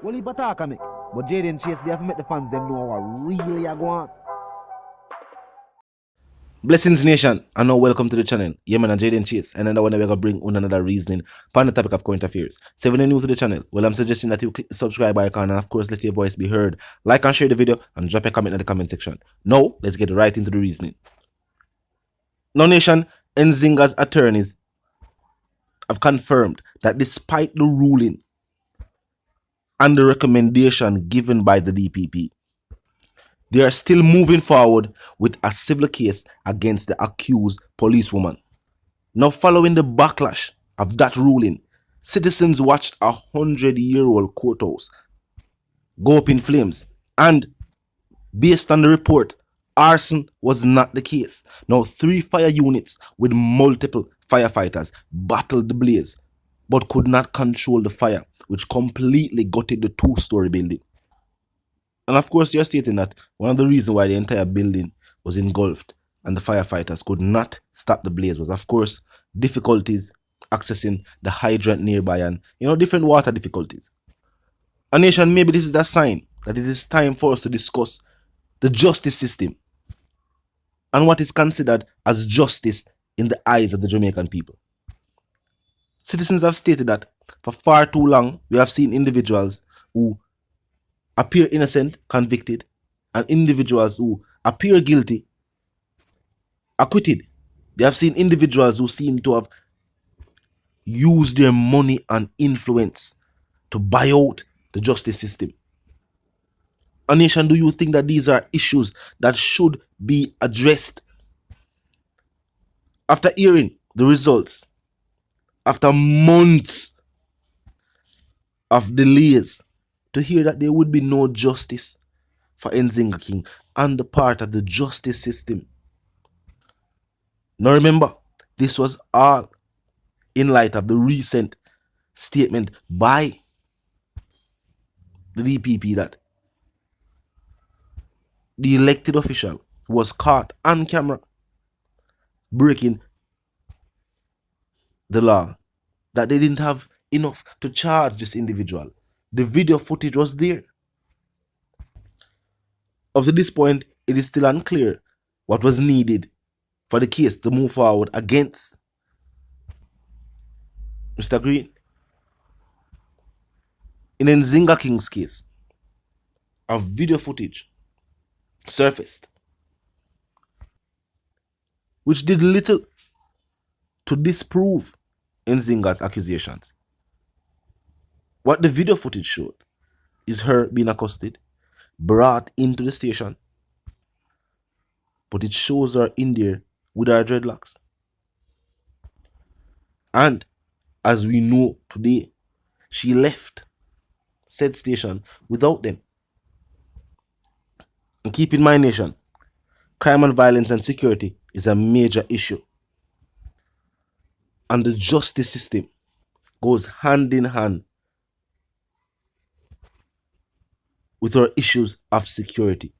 Well, he attack me. But JAYDEN Chase, they have to make the fans them know what really are going on. Blessings Nation, and now welcome to the channel. Yeah man, I'm JAYDEN Chase, and another one we're gonna bring on another reasoning on the topic of current affairs. So if you're new to the channel, well I'm suggesting that you click the subscribe icon and of course let your voice be heard. Like and share the video and drop a comment in the comment section. Now, let's get right into the reasoning. Now Nation, Nzinga's attorneys have confirmed that despite the ruling and the recommendation given by the DPP, they are still moving forward with a civil case against the accused policewoman. Now, following the backlash of that ruling, citizens watched a 100-year-old courthouse go up in flames, and based on the report, arson was not the case. Now, 3 fire units with multiple firefighters battled the blaze but could not control the fire, which completely gutted the 2-story building. And of course, you're stating that one of the reasons why the entire building was engulfed and the firefighters could not stop the blaze was, of course, difficulties accessing the hydrant nearby and, different water difficulties. A nation, maybe this is a sign that it is time for us to discuss the justice system and what is considered as justice in the eyes of the Jamaican people. Citizens have stated that for far too long, we have seen individuals who appear innocent, convicted, and individuals who appear guilty, acquitted. They have seen individuals who seem to have used their money and influence to buy out the justice system. A nation, do you think that these are issues that should be addressed? After hearing the results, after months of delays, to hear that there would be no justice for Nzinga King and the part of the justice system. Now remember, this was all in light of the recent statement by the DPP that the elected official was caught on camera breaking the law, that they didn't have enough to charge this individual. The video footage was there. Up to this point, it is still unclear what was needed for the case to move forward against Mr. Green. In Nzinga King's case, a video footage surfaced which did little to disprove Nzinga's accusations. What the video footage showed is her being accosted, brought into the station, but it shows her in there with her dreadlocks. And as we know today, she left said station without them. And keep in mind, nation, crime and violence and security is a major issue. And the justice system goes hand in hand with our issues of security.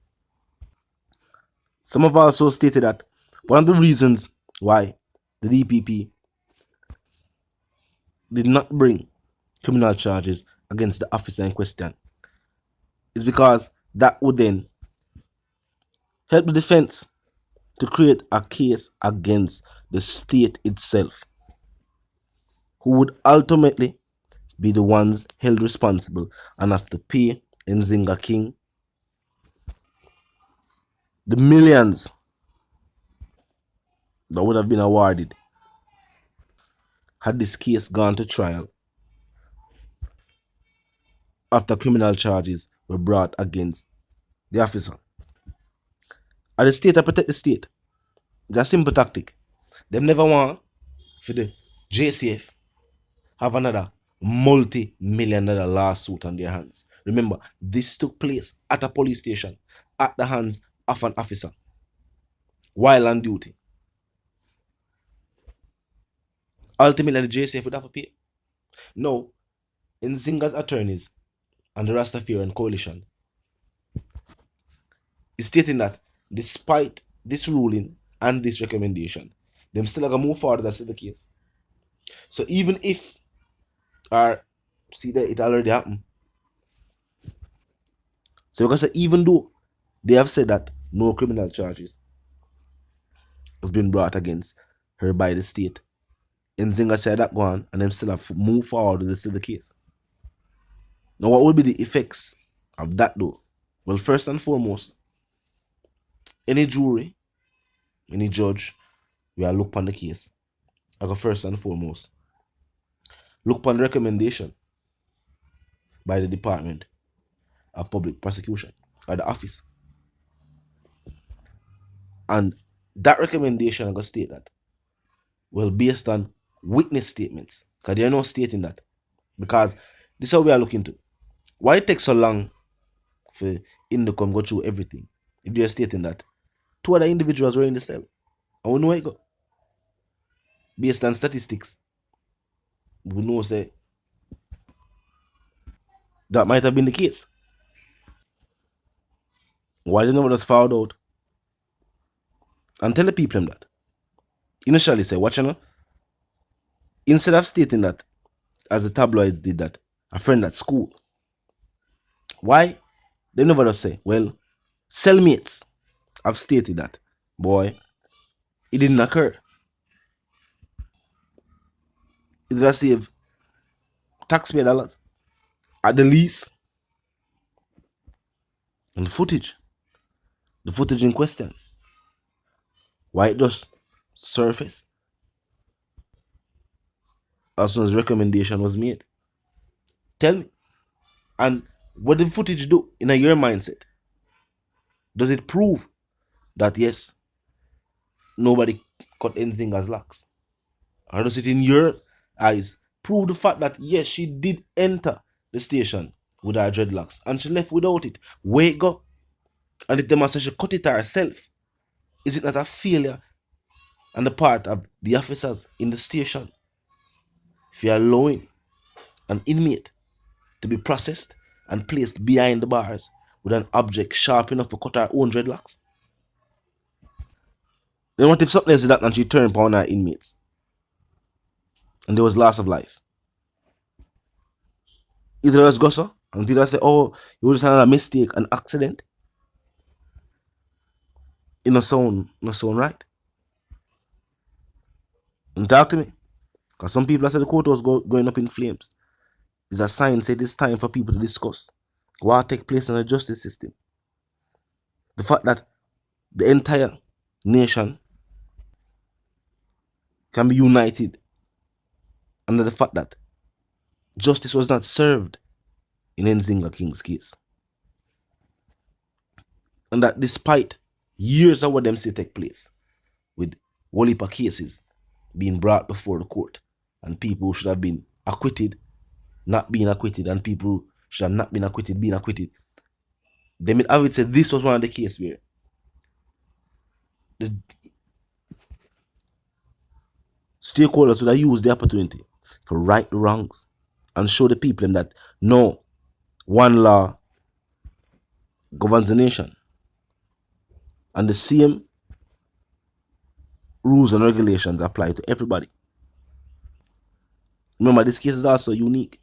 Some have also stated that one of the reasons why the DPP did not bring criminal charges against the officer in question is because that would then help the defense to create a case against the state itself, who would ultimately be the ones held responsible and have to pay Nzinga King the millions that would have been awarded had this case gone to trial after criminal charges were brought against the officer. Are the state to protect the state? It's a simple tactic. Them never want for the JCF have another multi-million-dollar lawsuit on their hands. Remember, this took place at a police station at the hands of an officer while on duty. Ultimately, the JCF would have to pay. Now, Nzinga's attorneys and the Rasta coalition is stating that despite this ruling and this recommendation, them still gonna move forward. That's the case. So even if, or see that it already happened, So you can say, even though they have said that no criminal charges has been brought against her by the state, Nzinga said that go on, and them still have moved forward with the case. Now, what will be the effects of that though? Well, first and foremost, any jury, any judge, will look upon the case. I go first and foremost. Look upon the recommendation by the Department of Public Prosecution or the office. And that recommendation, I go state that, well, based on witness statements, because there are no stating that. Because this is how we are looking to. Why it takes so long for Indocom go through everything? If they are stating that 2 other individuals were in the cell, and we know it go. Based on statistics, we know say that might have been the case. Why they never just found out and tell the people them that? Initially say, watch you know, instead of stating that, as the tabloids did that, a friend at school. Why? They never just say, well, cellmates have stated that, boy, it didn't occur. It just save taxpayer dollars at the least. And the footage in question, why it just surfaced as soon as recommendation was made? Tell me. And what the footage do in your mindset? Does it prove that yes, nobody cut Nzinga's locks? Or does it in your eyes prove the fact that yes, she did enter the station with her dreadlocks and she left without it? Where it go? And if them say she cut it herself, is it not a failure on the part of the officers in the station if you are allowing an inmate to be processed and placed behind the bars with an object sharp enough to cut her own dreadlocks? Then what if something else did that and she turned upon her inmates and there was loss of life? Either was gossip and people say, oh, it was just another mistake, an accident. It no sound right. And talk to me. Because some people say the court was going up in flames. It's a sign say it's time for people to discuss what take place in the justice system. The fact that the entire nation can be united under the fact that justice was not served in Nzinga King's case. And that despite years of what them say take place, with whole heap of cases being brought before the court, and people who should have been acquitted, not being acquitted, and people who should have not been acquitted, being acquitted, they may have it said this was one of the cases where the stakeholders would have used the opportunity to right the wrongs and show the people that no, one law governs the nation. And the same rules and regulations apply to everybody. Remember, this case is also unique.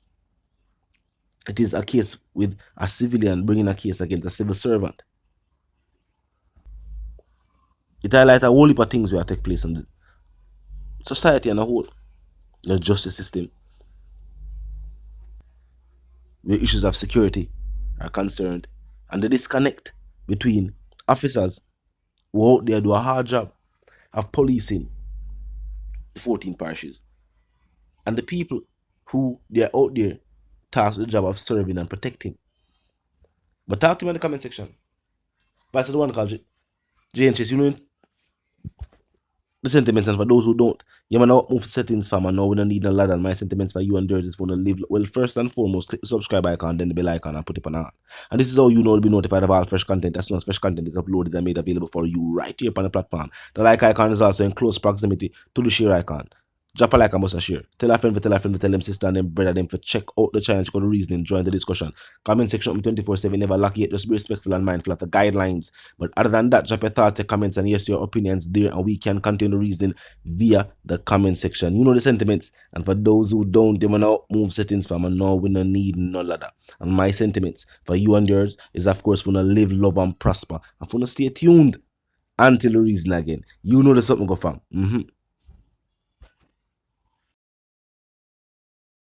It is a case with a civilian bringing a case against a civil servant. It highlights a whole heap of things where take place in the society and a whole, the justice system, where issues of security are concerned, and the disconnect between officers who out there do a hard job of policing the 14 parishes and the people who they are out there tasked with the job of serving and protecting. But talk to me in the comment section. But I said the one called JNCS, you know the sentiments, and for those who don't, you might not move settings for man. Now we don't need a lot, and my sentiments for you and theirs is for to live. Well, first and foremost, click the subscribe icon, then the bell icon, and put it on. And this is how you know to be notified of all fresh content as soon as fresh content is uploaded and made available for you right here on the platform. The like icon is also in close proximity to the share icon. Drop a like and must a share. Tell a friend, tell them sister and them brother them for check out the challenge, the reasoning, join the discussion. Comment section open 24/7, never lucky yet. Just be respectful and mindful of the guidelines. But other than that, drop your thoughts, your comments, and yes, your opinions there, and we can continue the reasoning via the comment section. You know the sentiments. And for those who don't, they will now move settings from and now we don't need none of that. And my sentiments for you and yours is, of course, for to live, love, and prosper. And for to stay tuned until the reason again. You know the something go fam.